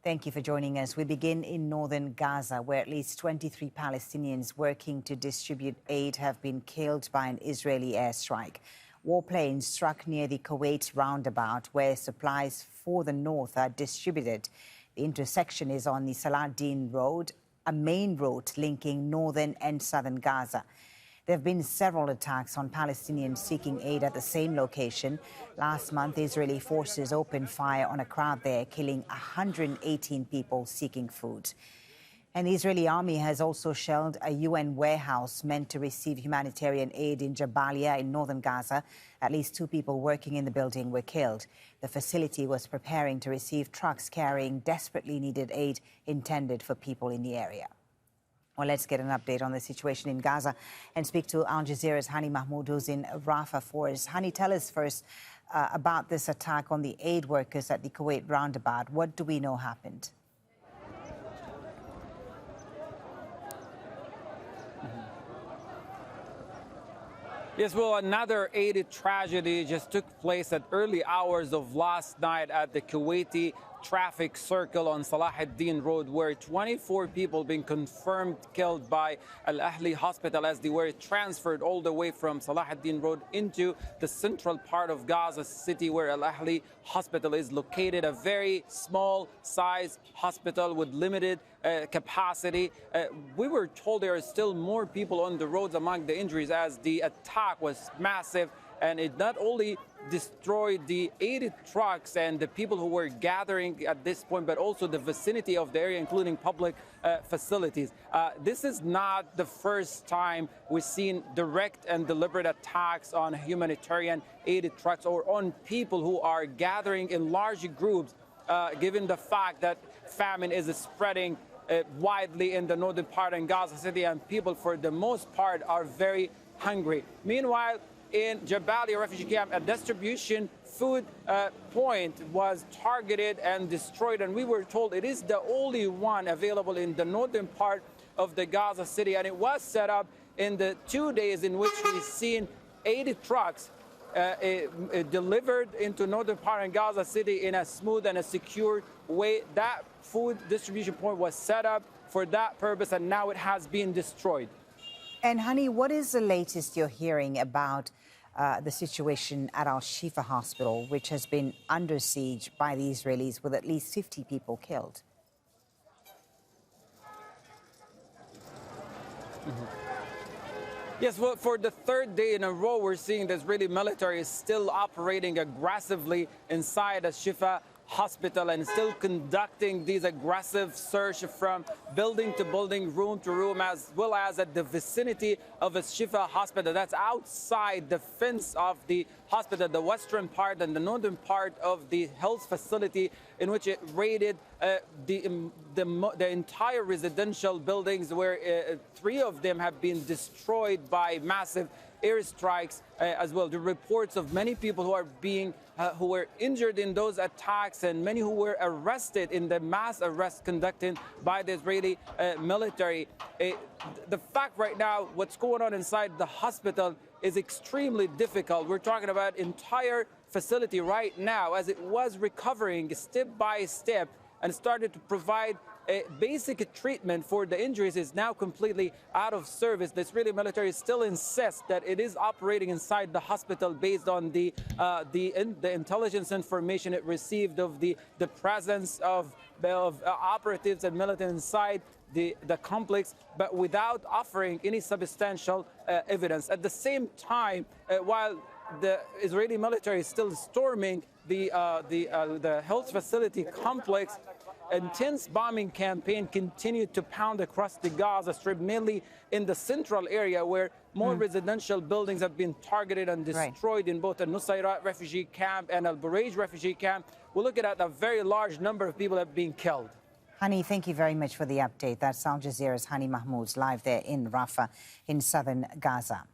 Thank you for joining us. We begin in Northern Gaza, where at least 23 Palestinians working to distribute aid have been killed by an Israeli airstrike. Warplanes struck near the Kuwait Roundabout, where supplies for the north are distributed. The intersection is on the Salah road, a main road linking northern and southern Gaza. There have been several attacks on Palestinians seeking aid at the same location. Last month, Israeli forces opened fire on a crowd there, killing 118 people seeking food. And the Israeli army has also shelled a UN warehouse meant to receive humanitarian aid in Jabalia in northern Gaza. At least 2 people working in the building were killed. The facility was preparing to receive trucks carrying desperately needed aid intended for people in the area. Well, let's get an update on the situation in Gaza and speak to Al Jazeera's Hani Mahmoud, who's in Rafah for us. Hani, tell us first about this attack on the aid workers at the Kuwait Roundabout. What do we know happened? Yes, well, another aid tragedy just took place at early hours of last night at the Kuwaiti traffic circle on Salah Road, where 24 people been confirmed killed by Al Ahli Hospital as they were transferred all the way from Salah Road into the central part of Gaza City, where Al Ahli Hospital is located, a very small size hospital with limited capacity. We were told there are still more people on the roads among the injuries as the attack was massive, and it not only destroyed the 80 trucks and the people who were gathering at this point, but also the vicinity of the area, including public facilities. This is not the first time we've seen direct and deliberate attacks on humanitarian aid trucks or on people who are gathering in large groups, given the fact that famine is spreading widely in the northern part of Gaza City, and people, for the most part, are very hungry. Meanwhile, in Jabalia refugee camp, a distribution food point was targeted and destroyed, and we were told it is the only one available in the northern part of the Gaza City, and it was set up in the 2 days in which we've seen 80 trucks delivered into northern part of Gaza City in a smooth and a secure way. That food distribution point was set up for that purpose, and now it has been destroyed. And Hani, what is the latest you're hearing about the situation at Al-Shifa hospital, which has been under siege by the Israelis with at least 50 people killed? Yes, well, for the 3rd day in a row, we're seeing the Israeli military is still operating aggressively inside Al-Shifa hospital and still conducting these aggressive search from building to building, room to room, as well as at the vicinity of Al-Shifa hospital. That's outside the fence of the hospital, the western part and the northern part of the health facility, in which it raided the entire residential buildings, where 3 of them have been destroyed by massive airstrikes as well. The reports of many people who were injured in those attacks, and many who were arrested in the mass arrest conducted by the Israeli military. The fact right now, what's going on inside the hospital is extremely difficult. We're talking about entire facility right now, as it was recovering step by step and started to provide a basic treatment for the injuries, is now completely out of service. The Israeli military still insists that it is operating inside the hospital based on the intelligence information it received of the presence of operatives and militants inside the complex, but without offering any substantial evidence. At the same time, while the Israeli military is still storming the health facility complex, intense bombing campaign continued to pound across the Gaza Strip, mainly in the central area, where more residential buildings have been targeted and destroyed in both the Nusayrat refugee camp and Al Buraj refugee camp. We're looking at a very large number of people have been killed. Hani, thank you very much for the update. That's Al Jazeera's Hani Mahmoud, live there in Rafah in southern Gaza.